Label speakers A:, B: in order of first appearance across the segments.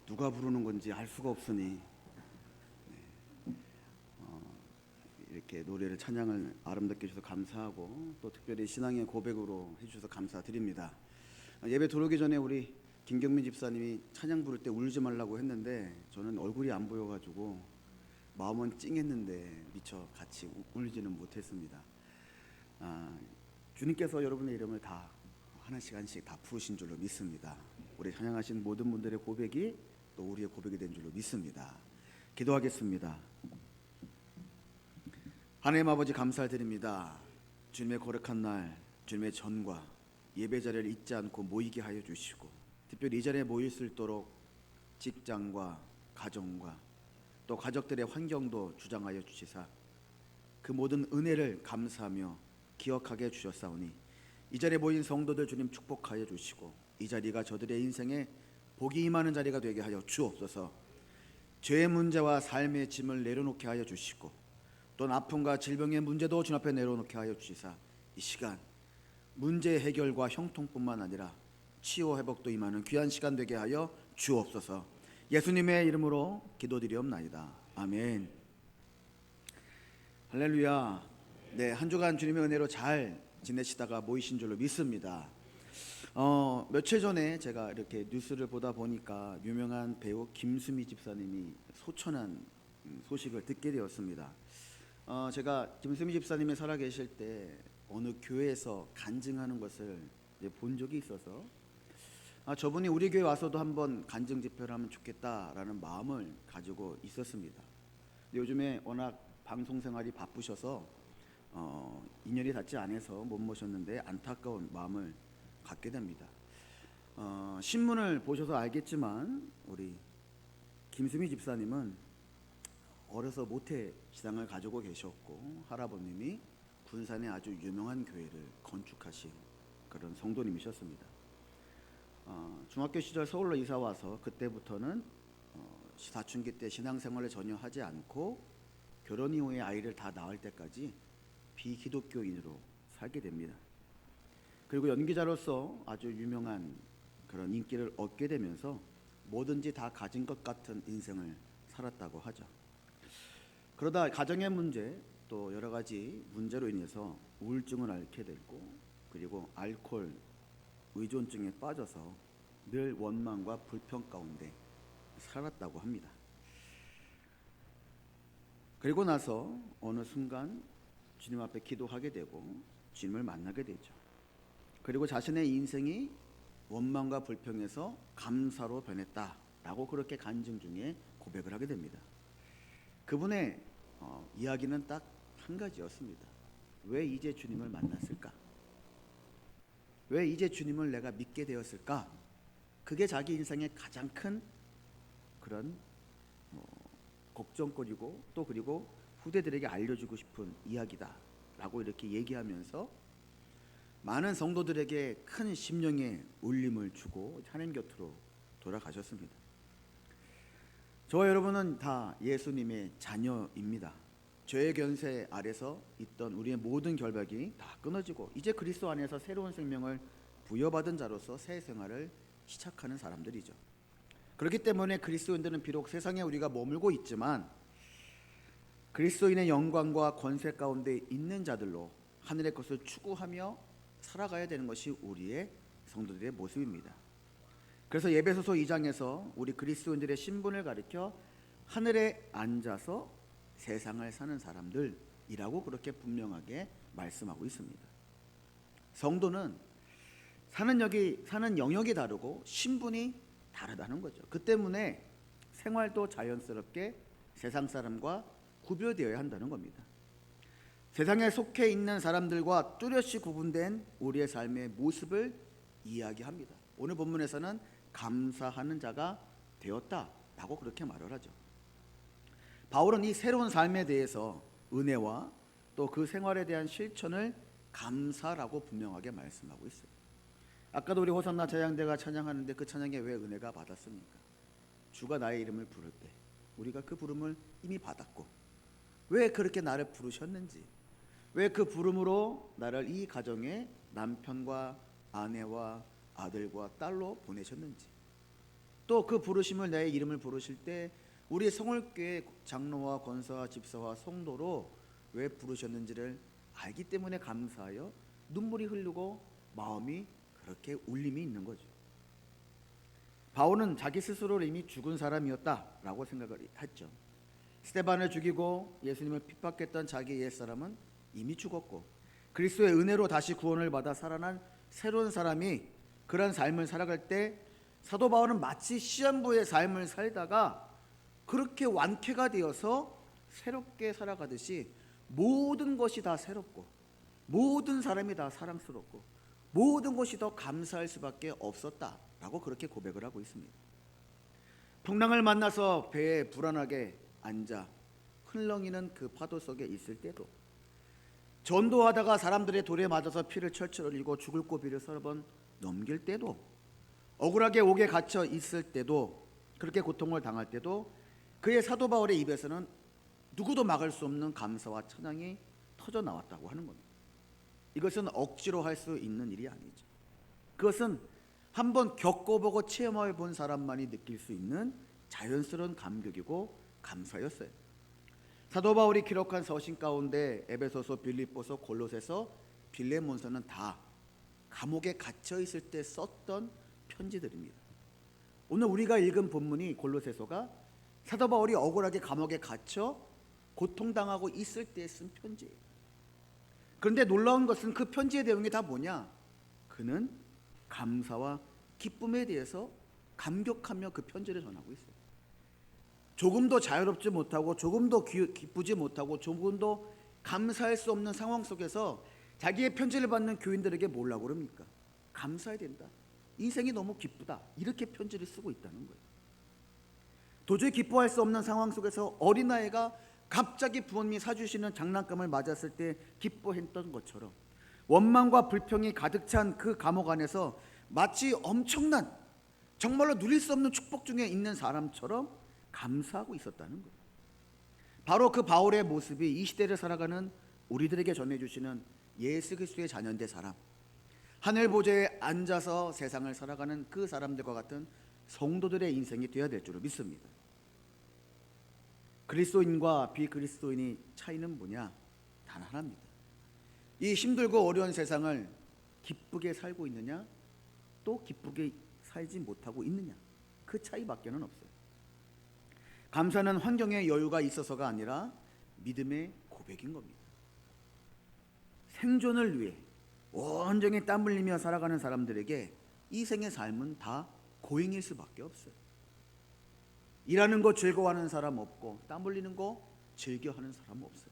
A: 누가 부르는 건지 알 수가 없으니 이렇게 노래를 찬양을 아름답게 해주셔서 감사하고 또 특별히 신앙의 고백으로 해주셔서 감사드립니다. 예배 들어오기 전에 우리 김경민 집사님이 찬양 부를 때 울지 말라고 했는데 저는 얼굴이 안 보여가지고 마음은 찡했는데 미처 같이 울지는 못했습니다. 주님께서 여러분의 이름을 다 하나씩 하나씩 다 부르신 줄로 믿습니다. 우리 찬양하신 모든 분들의 고백이 또 우리의 고백이 된 줄로 믿습니다. 기도하겠습니다. 하나님 아버지 감사드립니다. 주님의 거룩한 날 주님의 전과 예배 자리를 잊지 않고 모이게 하여 주시고 특별히 이 자리에 모일 수 있도록 직장과 가정과 또 가족들의 환경도 주장하여 주시사 그 모든 은혜를 감사하며 기억하게 해 주셨사오니 이 자리에 모인 성도들 주님 축복하여 주시고 이 자리가 저들의 인생에 복이 임하는 자리가 되게 하여 주옵소서. 죄의 문제와 삶의 짐을 내려놓게 하여 주시고 또 아픔과 질병의 문제도 주님 앞에 내려놓게 하여 주시사 이 시간 문제 해결과 형통뿐만 아니라 치유 회복도 임하는 귀한 시간 되게 하여 주옵소서. 예수님의 이름으로 기도드리옵나이다. 아멘. 할렐루야. 네, 한 주간 주님의 은혜로 잘 지내시다가 모이신 줄로 믿습니다. 며칠 전에 제가 이렇게 뉴스를 보다 보니까 유명한 배우 김수미 집사님이 소천한 소식을 듣게 되었습니다. 제가 김수미 집사님이 살아계실 때 어느 교회에서 간증하는 것을 본 적이 있어서 저분이 우리 교회 와서도 한번 간증 집회를 하면 좋겠다라는 마음을 가지고 있었습니다. 요즘에 워낙 방송 생활이 바쁘셔서 인연이 닿지 않아서 못 모셨는데 안타까운 마음을 갖게 됩니다. 신문을 보셔서 알겠지만 우리 김수미 집사님은 어려서 모태 신앙을 가지고 계셨고 할아버님이 군산에 아주 유명한 교회를 건축하신 그런 성도님이셨습니다. 중학교 시절 서울로 이사 와서 그때부터는 사춘기 때 신앙생활을 전혀 하지 않고 결혼 이후에 아이를 다 낳을 때까지 비기독교인으로 살게 됩니다. 그리고 연기자로서 아주 유명한 그런 인기를 얻게 되면서 뭐든지 다 가진 것 같은 인생을 살았다고 하죠. 그러다 가정의 문제 또 여러 가지 문제로 인해서 우울증을 앓게 됐고 그리고 알코올 의존증에 빠져서 늘 원망과 불평 가운데 살았다고 합니다. 그리고 나서 어느 순간 주님 앞에 기도하게 되고 주님을 만나게 되죠. 그리고 자신의 인생이 원망과 불평에서 감사로 변했다라고 그렇게 간증 중에 고백을 하게 됩니다. 그분의 이야기는 딱 한 가지였습니다. 왜 이제 주님을 만났을까? 왜 이제 주님을 내가 믿게 되었을까? 그게 자기 인생의 가장 큰 그런 걱정거리고 또 그리고 후대들에게 알려주고 싶은 이야기다 라고 이렇게 얘기하면서 많은 성도들에게 큰 심령의 울림을 주고 하나님 곁으로 돌아가셨습니다. 저와 여러분은 다 예수님의 자녀입니다. 죄의 권세 아래서 있던 우리의 모든 결박이 다 끊어지고 이제 그리스도 안에서 새로운 생명을 부여받은 자로서 새 생활을 시작하는 사람들이죠. 그렇기 때문에 그리스도인들은 비록 세상에 우리가 머물고 있지만 그리스도인의 영광과 권세 가운데 있는 자들로 하늘의 것을 추구하며 살아가야 되는 것이 우리의 성도들의 모습입니다. 그래서 에베소서 2장에서 우리 그리스도인들의 신분을 가리켜 하늘에 앉아서 세상을 사는 사람들이라고 그렇게 분명하게 말씀하고 있습니다. 성도는 사는 영역이 다르고 신분이 다르다는 거죠. 그 때문에 생활도 자연스럽게 세상 사람과 구별되어야 한다는 겁니다. 세상에 속해 있는 사람들과 뚜렷이 구분된 우리의 삶의 모습을 이야기합니다. 오늘 본문에서는 감사하는 자가 되었다라고 그렇게 말을 하죠. 바울은 이 새로운 삶에 대해서 은혜와 또 그 생활에 대한 실천을 감사라고 분명하게 말씀하고 있어요. 아까도 우리 호산나 찬양대가 찬양하는데 그 찬양에 왜 은혜가 받았습니까? 주가 나의 이름을 부를 때 우리가 그 부름을 이미 받았고 왜 그렇게 나를 부르셨는지 왜 그 부름으로 나를 이 가정에 남편과 아내와 아들과 딸로 보내셨는지 또 그 부르심을 내 이름을 부르실 때 우리 성월교회 장로와 권사와 집사와 성도로 왜 부르셨는지를 알기 때문에 감사하여 눈물이 흐르고 마음이 그렇게 울림이 있는 거죠. 바울은 자기 스스로를 이미 죽은 사람이었다라고 생각을 했죠. 스데반을 죽이고 예수님을 핍박했던 자기 옛사람은 이미 죽었고 그리스도의 은혜로 다시 구원을 받아 살아난 새로운 사람이 그런 삶을 살아갈 때 사도 바울은 마치 시한부의 삶을 살다가 그렇게 완쾌가 되어서 새롭게 살아가듯이 모든 것이 다 새롭고 모든 사람이 다 사랑스럽고 모든 것이 더 감사할 수밖에 없었다라고 그렇게 고백을 하고 있습니다. 풍랑을 만나서 배에 불안하게 앉아 흘렁이는 그 파도 속에 있을 때도, 전도하다가 사람들의 돌에 맞아서 피를 철철 흘리고 죽을 고비를 서너 번 넘길 때도, 억울하게 옥에 갇혀 있을 때도, 그렇게 고통을 당할 때도 그의 사도 바울의 입에서는 누구도 막을 수 없는 감사와 찬양이 터져 나왔다고 하는 겁니다. 이것은 억지로 할 수 있는 일이 아니죠. 그것은 한번 겪어보고 체험해 본 사람만이 느낄 수 있는 자연스러운 감격이고 감사였어요. 사도 바울이 기록한 서신 가운데 에베소서, 빌립보서, 골로새서, 빌레몬서는 다 감옥에 갇혀 있을 때 썼던 편지들입니다. 오늘 우리가 읽은 본문이 골로새서가 사도 바울이 억울하게 감옥에 갇혀 고통당하고 있을 때 쓴 편지예요. 그런데 놀라운 것은 그 편지의 내용이 다 뭐냐? 그는 감사와 기쁨에 대해서 감격하며 그 편지를 전하고 있어요. 조금도 자유롭지 못하고 조금도 기쁘지 못하고 조금도 감사할 수 없는 상황 속에서 자기의 편지를 받는 교인들에게 뭐라고 그럽니까? 감사해야 된다. 인생이 너무 기쁘다. 이렇게 편지를 쓰고 있다는 거예요. 도저히 기뻐할 수 없는 상황 속에서 어린아이가 갑자기 부모님이 사주시는 장난감을 맞았을 때 기뻐했던 것처럼 원망과 불평이 가득 찬 그 감옥 안에서 마치 엄청난, 정말로 누릴 수 없는 축복 중에 있는 사람처럼 감사하고 있었다는 거예요. 바로 그 바울의 모습이 이 시대를 살아가는 우리들에게 전해주시는 예수 그리스도의 자녀인데 사람, 하늘 보좌에 앉아서 세상을 살아가는 그 사람들과 같은 성도들의 인생이 되어야 될 줄을 믿습니다. 그리스도인과 비그리스도인의 차이는 뭐냐? 단 하나입니다. 이 힘들고 어려운 세상을 기쁘게 살고 있느냐, 또 기쁘게 살지 못하고 있느냐, 그 차이밖에는 없어요. 감사는 환경에 여유가 있어서가 아니라 믿음의 고백인 겁니다. 생존을 위해 온종일 땀 흘리며 살아가는 사람들에게 이 생의 삶은 다 고행일 수밖에 없어요. 일하는 거 즐거워하는 사람 없고 땀 흘리는 거 즐겨하는 사람 없어요.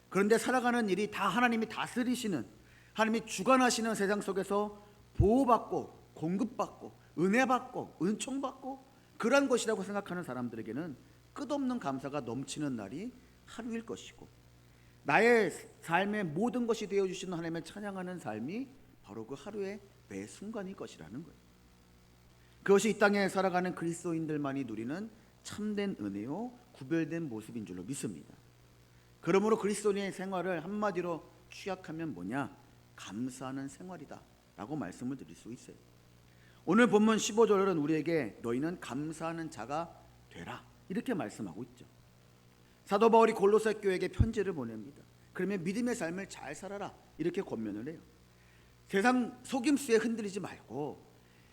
A: 그런데 살아가는 일이 다 하나님이 다스리시는, 하나님이 주관하시는 세상 속에서 보호받고 공급받고 은혜받고 은총받고 그러한 것이라고 생각하는 사람들에게는 끝없는 감사가 넘치는 날이 하루일 것이고, 나의 삶의 모든 것이 되어주시는 하나님을 찬양하는 삶이 바로 그 하루의 매 순간일 것이라는 거예요. 그것이 이 땅에 살아가는 그리스도인들만이 누리는 참된 은혜요 구별된 모습인 줄로 믿습니다. 그러므로 그리스도인의 생활을 한마디로 취약하면 뭐냐? 감사하는 생활이다 라고 말씀을 드릴 수 있어요. 오늘 본문 15절은 우리에게 너희는 감사하는 자가 되라 이렇게 말씀하고 있죠. 사도 바울이 골로새 교회에게 편지를 보냅니다. 그러면 믿음의 삶을 잘 살아라 이렇게 권면을 해요. 세상 속임수에 흔들리지 말고,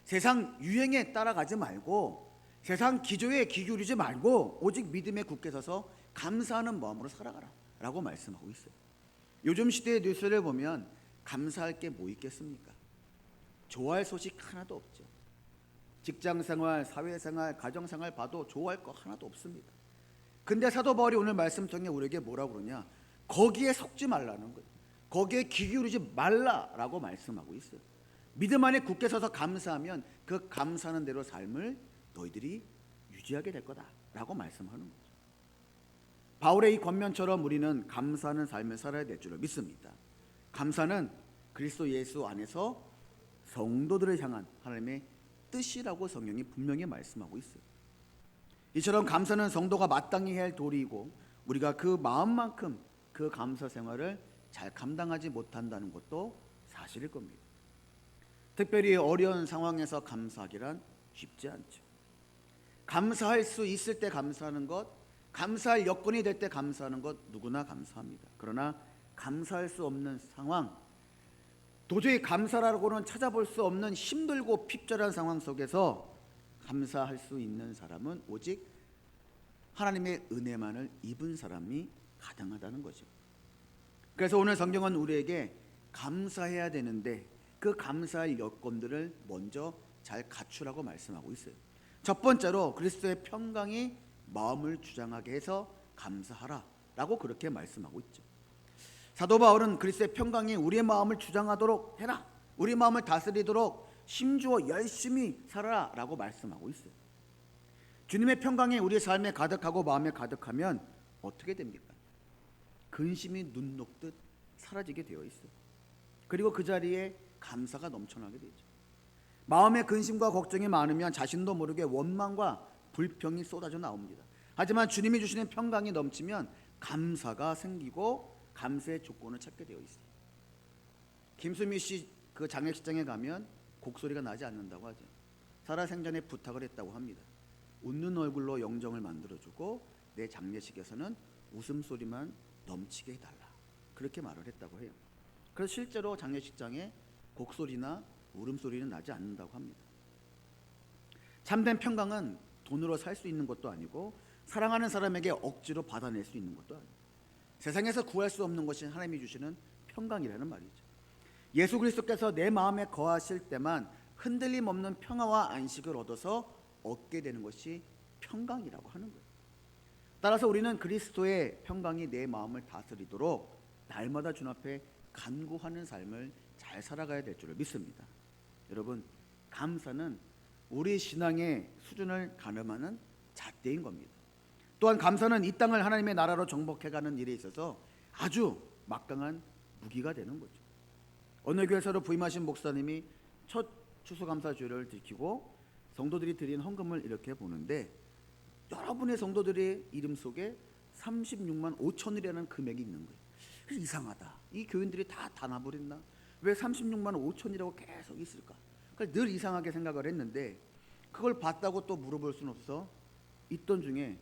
A: 세상 유행에 따라가지 말고, 세상 기조에 기울이지 말고 오직 믿음에 굳게 서서 감사하는 마음으로 살아가라 라고 말씀하고 있어요. 요즘 시대의 뉴스를 보면 감사할 게 뭐 있겠습니까? 좋아할 소식 하나도 없죠. 직장생활, 사회생활, 가정생활 봐도 좋아할 거 하나도 없습니다. 근데 사도 바울이 오늘 말씀 통해 우리에게 뭐라고 그러냐? 거기에 속지 말라는 거예요. 거기에 귀 기울이지 말라라고 말씀하고 있어요. 믿음 안에 굳게 서서 감사하면 그 감사하는 대로 삶을 너희들이 유지하게 될 거다라고 말씀하는 거죠. 바울의 이 권면처럼 우리는 감사하는 삶을 살아야 될 줄을 믿습니다. 감사는 그리스도 예수 안에서 성도들을 향한 하나님의 뜻이라고 성경이 분명히 말씀하고 있어요. 이처럼 감사는 성도가 마땅히 해야 할 도리이고, 우리가 그 마음만큼 그 감사 생활을 잘 감당하지 못한다는 것도 사실일 겁니다. 특별히 어려운 상황에서 감사하기란 쉽지 않죠. 감사할 수 있을 때 감사하는 것, 감사할 여건이 될 때 감사하는 것 누구나 감사합니다. 그러나 감사할 수 없는 상황, 도저히 감사라고는 찾아볼 수 없는 힘들고 핍절한 상황 속에서 감사할 수 있는 사람은 오직 하나님의 은혜만을 입은 사람이 가능하다는 거죠. 그래서 오늘 성경은 우리에게 감사해야 되는데 그 감사할 여건들을 먼저 잘 갖추라고 말씀하고 있어요. 첫 번째로 그리스도의 평강이 마음을 주장하게 해서 감사하라 라고 그렇게 말씀하고 있죠. 사도 바울은 그리스도의 평강이 우리의 마음을 주장하도록 해라, 우리 마음을 다스리도록 힘주어 열심히 살아라 라고 말씀하고 있어요. 주님의 평강이 우리의 삶에 가득하고 마음에 가득하면 어떻게 됩니까? 근심이 눈 녹듯 사라지게 되어 있어요. 그리고 그 자리에 감사가 넘쳐나게 되죠. 마음에 근심과 걱정이 많으면 자신도 모르게 원망과 불평이 쏟아져 나옵니다. 하지만 주님이 주시는 평강이 넘치면 감사가 생기고 감사의 조건을 찾게 되어 있어요. 김수미 씨 그 장례식장에 가면 곡소리가 나지 않는다고 하죠. 살아생전에 부탁을 했다고 합니다. 웃는 얼굴로 영정을 만들어주고 내 장례식에서는 웃음소리만 넘치게 해달라, 그렇게 말을 했다고 해요. 그래서 실제로 장례식장에 곡소리나 울음소리는 나지 않는다고 합니다. 참된 평강은 돈으로 살 수 있는 것도 아니고 사랑하는 사람에게 억지로 받아낼 수 있는 것도 아니고 세상에서 구할 수 없는 것이 하나님이 주시는 평강이라는 말이죠. 예수 그리스도께서 내 마음에 거하실 때만 흔들림 없는 평화와 안식을 얻어서 얻게 되는 것이 평강이라고 하는 거예요. 따라서 우리는 그리스도의 평강이 내 마음을 다스리도록 날마다 주 앞에 간구하는 삶을 잘 살아가야 될 줄을 믿습니다. 여러분, 감사는 우리 신앙의 수준을 가늠하는 잣대인 겁니다. 또한 감사는 이 땅을 하나님의 나라로 정복해가는 일에 있어서 아주 막강한 무기가 되는 거죠. 어느 교회에서도 부임하신 목사님이 첫 추수감사주를 지키고 성도들이 드린 헌금을 이렇게 보는데 여러분의 성도들의 이름 속에 36만 5천이라는 금액이 있는 거예요. 그래서 이상하다, 이 교인들이 다 나버렸나? 왜 36만 5천이라고 계속 있을까? 그러니까 늘 이상하게 생각을 했는데 그걸 봤다고 또 물어볼 수는 없어. 있던 중에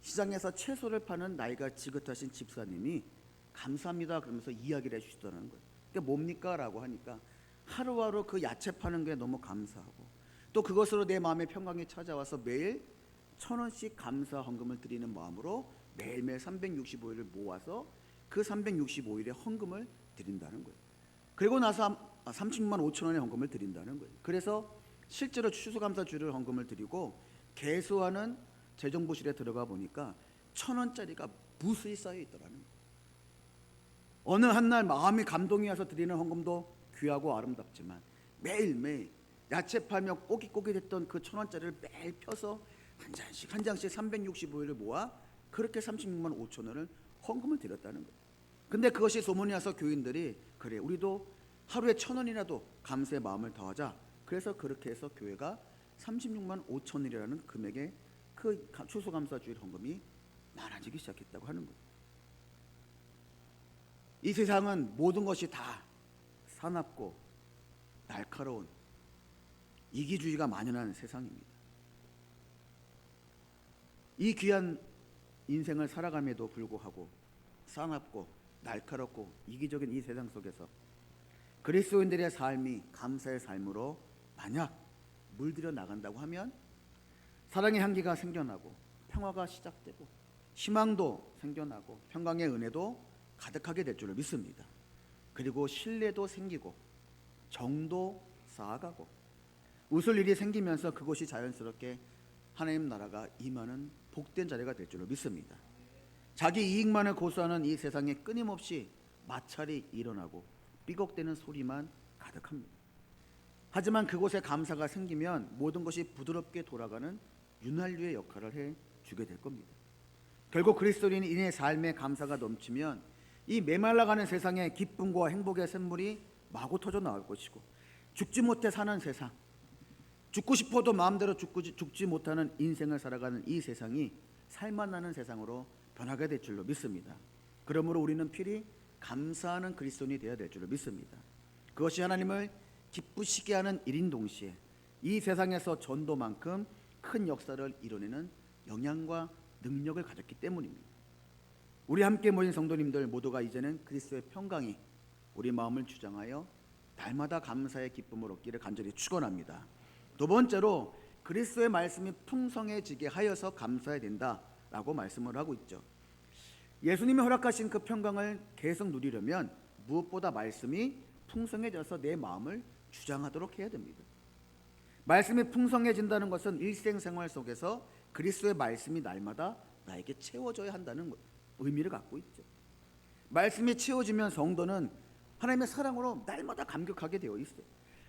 A: 시장에서 채소를 파는 나이가 지긋하신 집사님이 감사합니다 그러면서 이야기를 해주시더라는 거예요. 그게 뭡니까? 라고 하니까 하루하루 그 야채 파는 게 너무 감사하고 또 그것으로 내 마음의 평강이 찾아와서 매일 1,000원씩 감사 헌금을 드리는 마음으로 매일매일 365일을 모아서 그 365일에 헌금을 드린다는 거예요. 그리고 나서 36만 5천 원의 헌금을 드린다는 거예요. 그래서 실제로 추수감사주를 헌금을 드리고 개수하는 재정부실에 들어가 보니까 1,000원짜리가 무수히 쌓여 있더라는 거예요. 어느 한날 마음이 감동이 와서 드리는 헌금도 귀하고 아름답지만 매일매일 야채 팔며 꼬깃꼬깃했던 그 1,000원짜리를 매일 펴서 한 장씩 한 장씩 365일을 모아 그렇게 36만 5천 원을 헌금을 드렸다는 거예요. 근데 그것이 소문이 와서 교인들이 그래 우리도 하루에 1,000원이라도 감사의 마음을 더하자. 그래서 그렇게 해서 교회가 36만 5천이라는 금액의 그 추수감사주일 헌금이 많아지기 시작했다고 하는 거예요. 이 세상은 모든 것이 다 사납고 날카로운 이기주의가 만연한 세상입니다. 이 귀한 인생을 살아감에도 불구하고 사납고 날카롭고 이기적인 이 세상 속에서 그리스도인들의 삶이 감사의 삶으로 만약 물들여 나간다고 하면 사랑의 향기가 생겨나고 평화가 시작되고 희망도 생겨나고 평강의 은혜도 가득하게 될 줄을 믿습니다. 그리고 신뢰도 생기고 정도 쌓아가고 웃을 일이 생기면서 그것이 자연스럽게 하나님 나라가 임하는 복된 자리가 될 줄을 믿습니다. 자기 이익만을 고수하는 이 세상에 끊임없이 마찰이 일어나고 삐걱대는 소리만 가득합니다. 하지만 그곳에 감사가 생기면 모든 것이 부드럽게 돌아가는 윤활유의 역할을 해주게 될 겁니다. 결국 그리스도인의 삶에 감사가 넘치면 이 메말라가는 세상에 기쁨과 행복의 샘물이 마구 터져 나올 것이고 죽지 못해 사는 세상, 죽고 싶어도 마음대로 죽지 못하는 인생을 살아가는 이 세상이 살만나는 세상으로 변하게 될 줄로 믿습니다. 그러므로 우리는 필히 감사하는 그리스도인이 되어야 될 줄로 믿습니다. 그것이 하나님을 기쁘시게 하는 일인 동시에 이 세상에서 전도만큼 큰 역사를 이뤄내는 영향과 능력을 가졌기 때문입니다. 우리 함께 모인 성도님들 모두가 이제는 그리스도의 평강이 우리 마음을 주장하여 날마다 감사의 기쁨을 얻기를 간절히 축원합니다. 두 번째로 그리스도의 말씀이 풍성해지게 하여서 감사해야 된다라고 말씀을 하고 있죠. 예수님이 허락하신 그 평강을 계속 누리려면 무엇보다 말씀이 풍성해져서 내 마음을 주장하도록 해야 됩니다. 말씀이 풍성해진다는 것은 일생생활 속에서 그리스도의 말씀이 날마다 나에게 채워져야 한다는 의미를 갖고 있죠. 말씀이 채워지면 성도는 하나님의 사랑으로 날마다 감격하게 되어 있어요.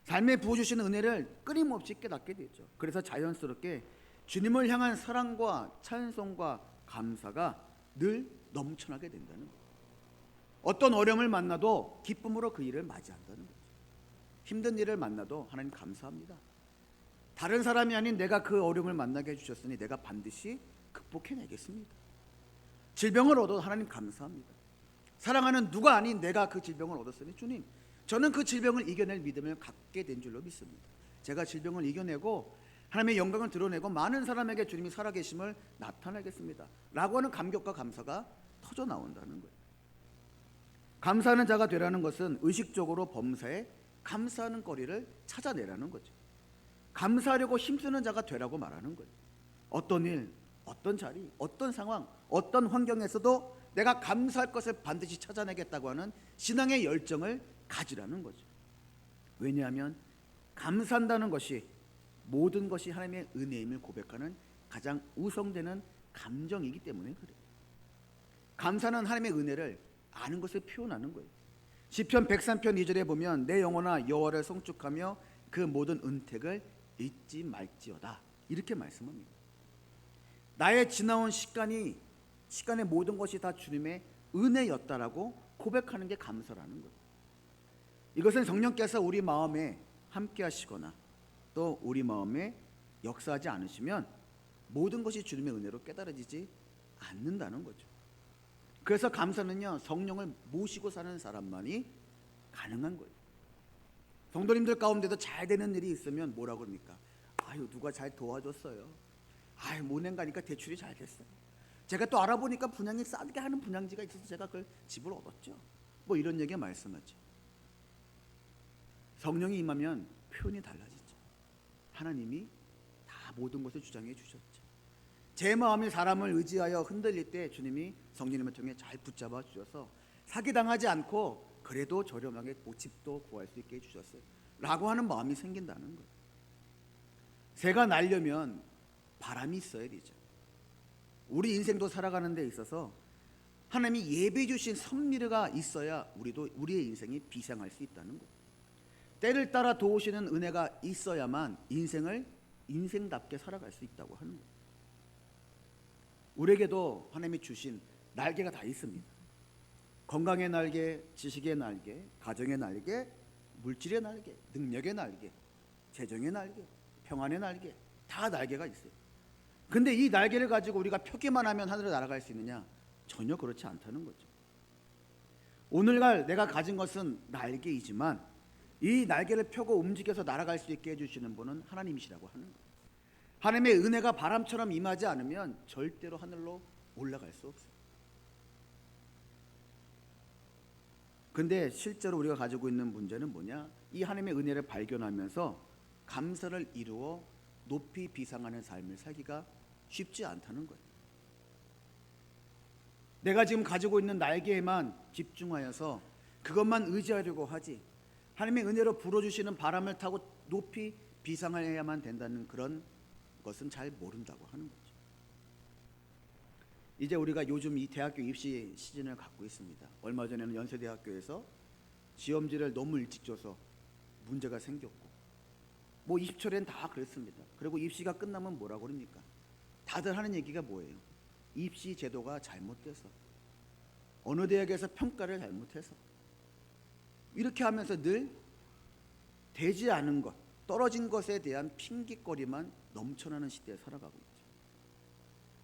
A: 삶에 부어주시는 은혜를 끊임없이 깨닫게 되죠. 그래서 자연스럽게 주님을 향한 사랑과 찬송과 감사가 늘 넘쳐나게 된다는 거예요. 어떤 어려움을 만나도 기쁨으로 그 일을 맞이한다는 거죠. 힘든 일을 만나도 하나님 감사합니다. 다른 사람이 아닌 내가 그 어려움을 만나게 해주셨으니 내가 반드시 극복해내겠습니다. 질병을 얻어도 하나님 감사합니다. 사랑하는 누가 아닌 내가 그 질병을 얻었으니 주님, 저는 그 질병을 이겨낼 믿음을 갖게 된 줄로 믿습니다. 제가 질병을 이겨내고 하나님의 영광을 드러내고 많은 사람에게 주님이 살아계심을 나타내겠습니다 라고 하는 감격과 감사가 터져 나온다는 거예요. 감사하는 자가 되라는 것은 의식적으로 범사에 감사하는 거리를 찾아내라는 거죠. 감사하려고 힘쓰는 자가 되라고 말하는 거예요. 어떤 일, 어떤 자리, 어떤 상황, 어떤 환경에서도 내가 감사할 것을 반드시 찾아내겠다고 하는 신앙의 열정을 가지라는 거죠. 왜냐하면 감사한다는 것이 모든 것이 하나님의 은혜임을 고백하는 가장 우선되는 감정이기 때문에 그래요. 감사는 하나님의 은혜를 아는 것을 표현하는 거예요. 시편 103편 2절에 보면 내 영혼아 여호와를 송축하며 그 모든 은택을 잊지 말지어다 이렇게 말씀합니다. 나의 지나온 시간의 모든 것이 다 주님의 은혜였다라고 고백하는 게 감사라는 거예요. 이것은 성령께서 우리 마음에 함께 하시거나 또 우리 마음에 역사하지 않으시면 모든 것이 주님의 은혜로 깨달아지지 않는다는 거죠. 그래서 감사는요, 성령을 모시고 사는 사람만이 가능한 거예요. 성도님들 가운데도 잘 되는 일이 있으면 뭐라고 그럽니까? 아유, 누가 잘 도와줬어요. 아유, 모낸 가니까 대출이 잘 됐어요. 제가 또 알아보니까 분양이 싸게 하는 분양지가 있어서 제가 그 집을 얻었죠. 뭐 이런 얘기 말씀하죠. 성령이 임하면 표현이 달라지죠. 하나님이 다 모든 것을 주장해 주셨죠. 제 마음이 사람을 의지하여 흔들릴 때 주님이 성령님을 통해 잘 붙잡아 주셔서 사기당하지 않고 그래도 저렴하게 집도 구할 수 있게 해주셨어요 라고 하는 마음이 생긴다는 거예요. 새가 날려면 바람이 있어야 되죠. 우리 인생도 살아가는 데 있어서 하나님이 예배해 주신 섭리가 있어야 우리도 우리의 인생이 비상할 수 있다는 거예요. 때를 따라 도우시는 은혜가 있어야만 인생을 인생답게 살아갈 수 있다고 하는 거예요. 우리에게도 하나님이 주신 날개가 다 있습니다. 건강의 날개, 지식의 날개, 가정의 날개, 물질의 날개, 능력의 날개, 재정의 날개, 평안의 날개, 다 날개가 있어요. 근데 이 날개를 가지고 우리가 펴기만 하면 하늘에 날아갈 수 있느냐? 전혀 그렇지 않다는 거죠. 오늘날 내가 가진 것은 날개이지만 이 날개를 펴고 움직여서 날아갈 수 있게 해주시는 분은 하나님이시라고 하는 거예요. 하나님의 은혜가 바람처럼 임하지 않으면 절대로 하늘로 올라갈 수 없어요. 근데 실제로 우리가 가지고 있는 문제는 뭐냐? 이 하나님의 은혜를 발견하면서 감사를 이루어 높이 비상하는 삶을 살기가 쉽지 않다는 거예요. 내가 지금 가지고 있는 날개에만 집중하여서 그것만 의지하려고 하지 하나님의 은혜로 불어주시는 바람을 타고 높이 비상해야만 된다는 그런 것은 잘 모른다고 하는 거죠. 이제 우리가 요즘 이 대학교 입시 시즌을 갖고 있습니다. 얼마 전에는 연세대학교에서 시험지를 너무 일찍 줘서 문제가 생겼고 뭐 20초엔 다 그랬습니다. 그리고 입시가 끝나면 뭐라고 그럽니까? 다들 하는 얘기가 뭐예요? 입시 제도가 잘못돼서 어느 대학에서 평가를 잘못해서 이렇게 하면서 늘 되지 않은 것, 떨어진 것에 대한 핑계거리만 넘쳐나는 시대에 살아가고 있죠.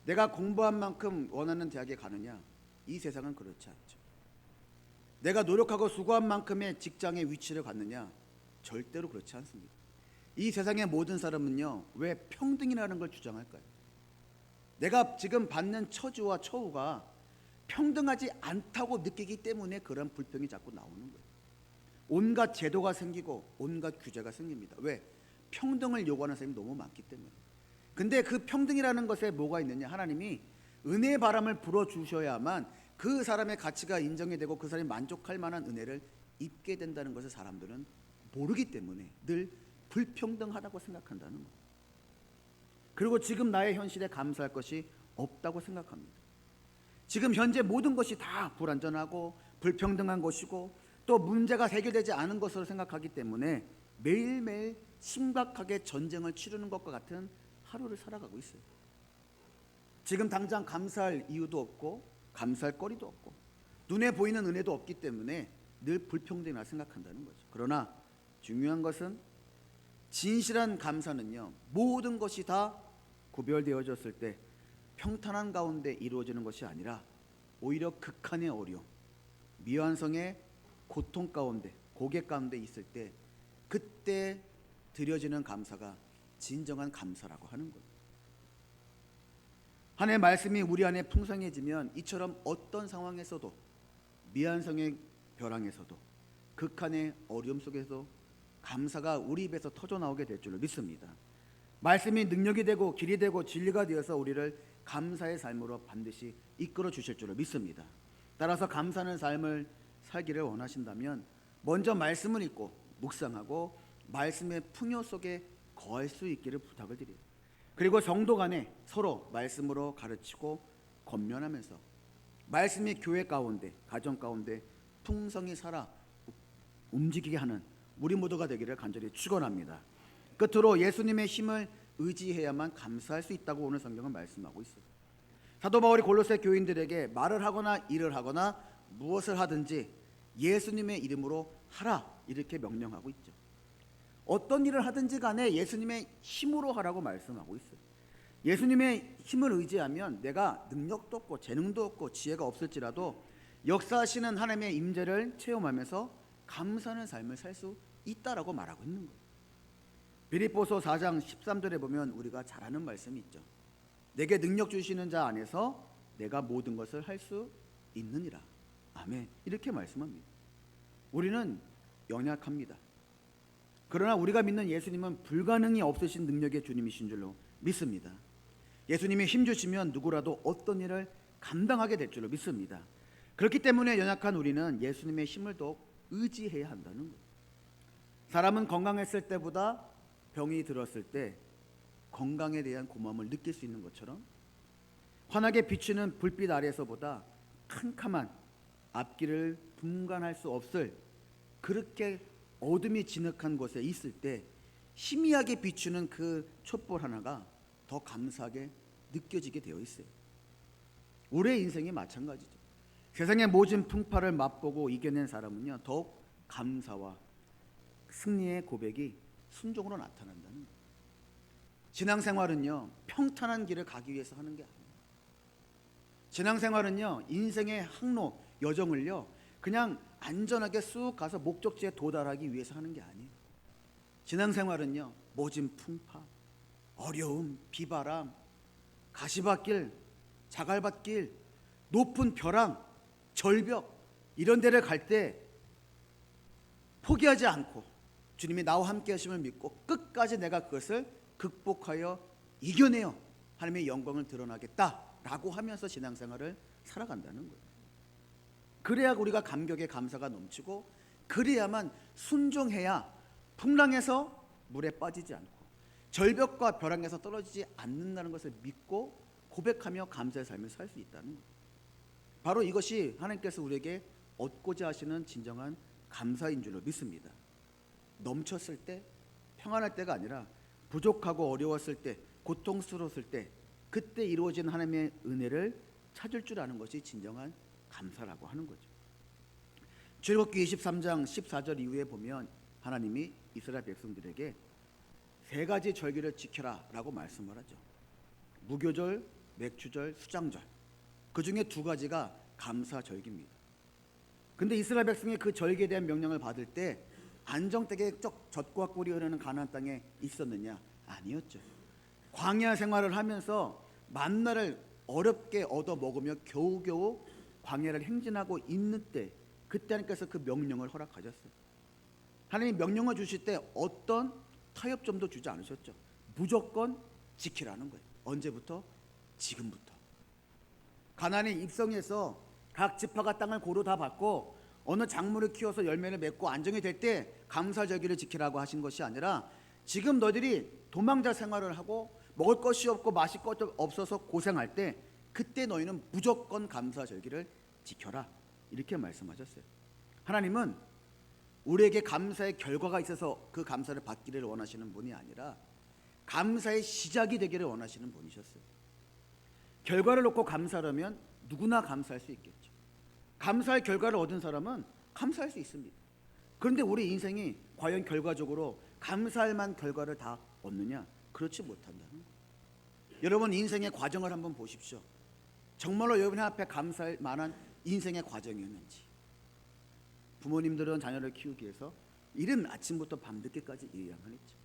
A: 내가 공부한 만큼 원하는 대학에 가느냐? 이 세상은 그렇지 않죠. 내가 노력하고 수고한 만큼의 직장의 위치를 갖느냐? 절대로 그렇지 않습니다. 이 세상의 모든 사람은요, 왜 평등이라는 걸 주장할까요? 내가 지금 받는 처지와 처우가 평등하지 않다고 느끼기 때문에 그런 불평이 자꾸 나오는 거예요. 온갖 제도가 생기고 온갖 규제가 생깁니다. 왜? 평등을 요구하는 사람이 너무 많기 때문에. 근데 그 평등이라는 것에 뭐가 있느냐? 하나님이 은혜의 바람을 불어주셔야만 그 사람의 가치가 인정이 되고 그 사람이 만족할 만한 은혜를 입게 된다는 것을 사람들은 모르기 때문에 늘 불평등하다고 생각한다는 거예요. 그리고 지금 나의 현실에 감사할 것이 없다고 생각합니다. 지금 현재 모든 것이 다 불안전하고 불평등한 것이고 또 문제가 해결되지 않은 것으로 생각하기 때문에 매일매일 심각하게 전쟁을 치르는 것과 같은 하루를 살아가고 있어요. 지금 당장 감사할 이유도 없고 감사할 거리도 없고 눈에 보이는 은혜도 없기 때문에 늘 불평등이라 생각한다는 거죠. 그러나 중요한 것은 진실한 감사는요, 모든 것이 다 구별되어졌을 때 평탄한 가운데 이루어지는 것이 아니라 오히려 극한의 어려움, 미완성의 고통 가운데, 고개 가운데 있을 때 그때 드려지는 감사가 진정한 감사라고 하는 거예요. 하나님의 말씀이 우리 안에 풍성해지면 이처럼 어떤 상황에서도, 미완성의 벼랑에서도, 극한의 어려움 속에서 감사가 우리 입에서 터져나오게 될 줄로 믿습니다. 말씀이 능력이 되고 길이 되고 진리가 되어서 우리를 감사의 삶으로 반드시 이끌어 주실 줄로 믿습니다. 따라서 감사하는 삶을 살기를 원하신다면 먼저 말씀을 읽고 묵상하고 말씀의 풍요 속에 거할 수 있기를 부탁을 드려요. 그리고 성도 간에 서로 말씀으로 가르치고 권면하면서 말씀이 교회 가운데, 가정 가운데 풍성히 살아 움직이게 하는 우리 모두가 되기를 간절히 축원합니다. 끝으로 예수님의 힘을 의지해야만 감사할 수 있다고 오늘 성경은 말씀하고 있어요. 사도 바울이 골로새 교인들에게 말을 하거나 일을 하거나 무엇을 하든지 예수님의 이름으로 하라 이렇게 명령하고 있죠. 어떤 일을 하든지 간에 예수님의 힘으로 하라고 말씀하고 있어요. 예수님의 힘을 의지하면 내가 능력도 없고 재능도 없고 지혜가 없을지라도 역사하시는 하나님의 임재를 체험하면서 감사하는 삶을 살 수 있다라고 말하고 있는 거예요. 빌립보서 4장 13절에 보면 우리가 잘 아는 말씀이 있죠. 내게 능력 주시는 자 안에서 내가 모든 것을 할 수 있느니라. 아멘. 이렇게 말씀합니다. 우리는 연약합니다. 그러나 우리가 믿는 예수님은 불가능이 없으신 능력의 주님이신 줄로 믿습니다. 예수님이 힘 주시면 누구라도 어떤 일을 감당하게 될 줄로 믿습니다. 그렇기 때문에 연약한 우리는 예수님의 힘을 더욱 의지해야 한다는 거예요. 사람은 건강했을 때보다 병이 들었을 때 건강에 대한 고마움을 느낄 수 있는 것처럼 환하게 비추는 불빛 아래에서보다 캄캄한 앞길을 분간할 수 없을 그렇게 어둠이 진흙한 곳에 있을 때 희미하게 비추는 그 촛불 하나가 더 감사하게 느껴지게 되어 있어요. 우리의 인생이 마찬가지죠. 세상의 모든 풍파를 맛보고 이겨낸 사람은요, 더욱 감사와 승리의 고백이 순종으로 나타난다는 거예요. 신앙생활은요, 평탄한 길을 가기 위해서 하는 게 아니에요. 신앙생활은요, 인생의 항로, 여정을요, 그냥 안전하게 쑥 가서 목적지에 도달하기 위해서 하는 게 아니에요. 신앙생활은요, 모진 풍파, 어려움, 비바람, 가시밭길, 자갈밭길, 높은 벼랑, 절벽 이런 데를 갈 때 포기하지 않고 주님이 나와 함께 하심을 믿고 끝까지 내가 그것을 극복하여 이겨내어 하나님의 영광을 드러나겠다라고 하면서 신앙생활을 살아간다는 거예요. 그래야 우리가 감격의 감사가 넘치고 그래야만 순종해야 풍랑에서 물에 빠지지 않고 절벽과 벼랑에서 떨어지지 않는다는 것을 믿고 고백하며 감사의 삶을 살 수 있다는 거예요. 바로 이것이 하나님께서 우리에게 얻고자 하시는 진정한 감사인 줄로 믿습니다. 넘쳤을 때, 평안할 때가 아니라 부족하고 어려웠을 때, 고통스러웠을 때 그때 이루어진 하나님의 은혜를 찾을 줄 아는 것이 진정한 감사라고 하는 거죠. 출애굽기 23장 14절 이후에 보면 하나님이 이스라엘 백성들에게 세 가지 절기를 지켜라 라고 말씀을 하죠. 무교절, 맥주절, 수장절. 그 중에 두 가지가 감사절기입니다. 근데 이스라엘 백성이 그 절기에 대한 명령을 받을 때 안정되게 젖과 꿀이 흐르는 가나안 땅에 있었느냐? 아니었죠. 광야 생활을 하면서 만나를 어렵게 얻어 먹으며 겨우겨우 광야를 행진하고 있는 때, 그때 하나님께서 그 명령을 허락하셨어요. 하나님 명령을 주실 때 어떤 타협점도 주지 않으셨죠. 무조건 지키라는 거예요. 언제부터? 지금부터. 가나안에 입성해서 각 지파가 땅을 고루 다 받고 어느 작물을 키워서 열매를 맺고 안정이 될 때 감사절기를 지키라고 하신 것이 아니라, 지금 너희들이 도망자 생활을 하고 먹을 것이 없고 마실 것이 없어서 고생할 때, 그때 너희는 무조건 감사절기를 지켜라, 이렇게 말씀하셨어요. 하나님은 우리에게 감사의 결과가 있어서 그 감사를 받기를 원하시는 분이 아니라 감사의 시작이 되기를 원하시는 분이셨어요. 결과를 놓고 감사하면 누구나 감사할 수 있겠죠. 감사의 결과를 얻은 사람은 감사할 수 있습니다. 그런데 우리 인생이 과연 결과적으로 감사할 만한 결과를 다 얻느냐? 그렇지 못한다는 거예요. 여러분 인생의 과정을 한번 보십시오. 정말로 여러분 앞에 감사할 만한 인생의 과정이었는지. 부모님들은 자녀를 키우기 위해서 이른 아침부터 밤늦게까지 일해야만 했죠.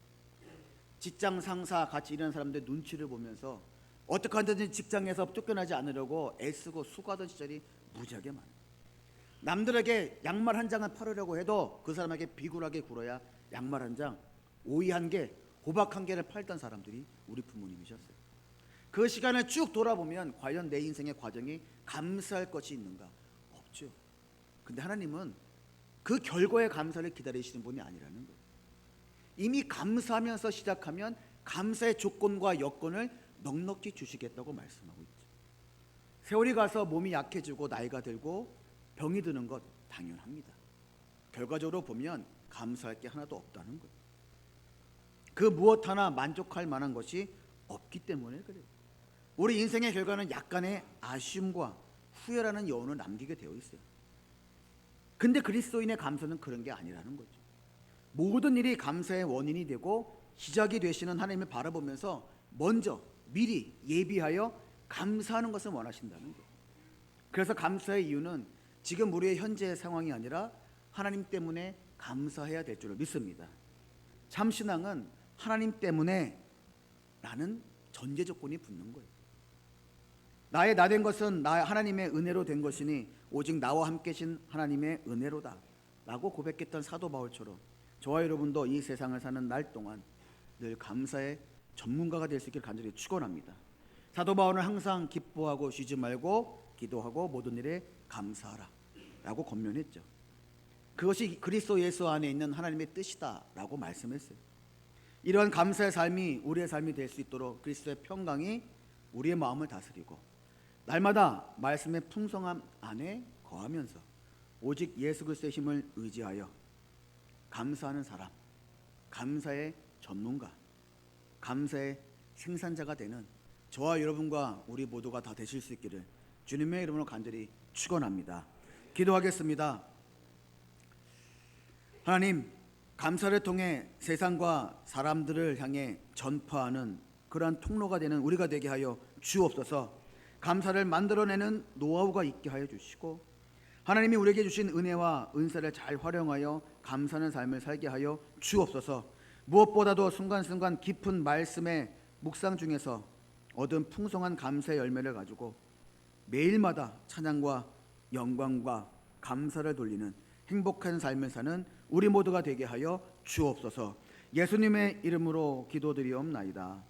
A: 직장 상사 같이 일하는 사람들 눈치를 보면서 어떻게 하든지 직장에서 쫓겨나지 않으려고 애쓰고 수고하던 시절이 무지하게 많아요. 남들에게 양말 한 장을 팔으려고 해도 그 사람에게 비굴하게 굴어야 양말 한 장, 오이 한 개, 호박 한 개를 팔던 사람들이 우리 부모님이셨어요. 그 시간을 쭉 돌아보면 과연 내 인생의 과정이 감사할 것이 있는가? 없죠. 근데 하나님은 그 결과의 감사를 기다리시는 분이 아니라는 거예요. 이미 감사하면서 시작하면 감사의 조건과 여건을 넉넉히 주시겠다고 말씀하고 있죠. 세월이 가서 몸이 약해지고 나이가 들고 병이 드는 것 당연합니다. 결과적으로 보면 감사할 게 하나도 없다는 거예요. 그 무엇 하나 만족할 만한 것이 없기 때문에 그래요. 우리 인생의 결과는 약간의 아쉬움과 후회라는 여운을 남기게 되어 있어요. 근데 그리스도인의 감사는 그런 게 아니라는 거죠. 모든 일이 감사의 원인이 되고 시작이 되시는 하나님을 바라보면서 먼저 미리 예비하여 감사하는 것을 원하신다는 거예요. 그래서 감사의 이유는 지금 우리의 현재의 상황이 아니라 하나님 때문에 감사해야 될 줄을 믿습니다. 참신앙은 하나님 때문에 라는 전제 조건이 붙는 거예요. 나의 나 된 것은 나 하나님의 은혜로 된 것이니 오직 나와 함께 계신 하나님의 은혜로다 라고 고백했던 사도 바울처럼 저와 여러분도 이 세상을 사는 날 동안 늘 감사의 전문가가 될 수 있기를 간절히 축원합니다. 사도 바울은 항상 기뻐하고 쉬지 말고 기도하고 모든 일에 감사하라 라고 권면했죠. 그것이 그리스도 예수 안에 있는 하나님의 뜻이다 라고 말씀했어요. 이러한 감사의 삶이 우리의 삶이 될 수 있도록 그리스도의 평강이 우리의 마음을 다스리고 날마다 말씀의 풍성함 안에 거하면서 오직 예수 그리스도의 힘을 의지하여 감사하는 사람, 감사의 전문가, 감사의 생산자가 되는 저와 여러분과 우리 모두가 다 되실 수 있기를 주님의 이름으로 간절히 축원합니다. 기도하겠습니다. 하나님, 감사를 통해 세상과 사람들을 향해 전파하는 그러한 통로가 되는 우리가 되게 하여 주옵소서. 감사를 만들어내는 노하우가 있게 하여 주시고 하나님이 우리에게 주신 은혜와 은사를 잘 활용하여 감사하는 삶을 살게 하여 주옵소서. 무엇보다도 순간순간 깊은 말씀의 묵상 중에서 얻은 풍성한 감사의 열매를 가지고 매일마다 찬양과 영광과 감사를 돌리는 행복한 삶을 사는 우리 모두가 되게 하여 주옵소서. 예수님의 이름으로 기도드리옵나이다.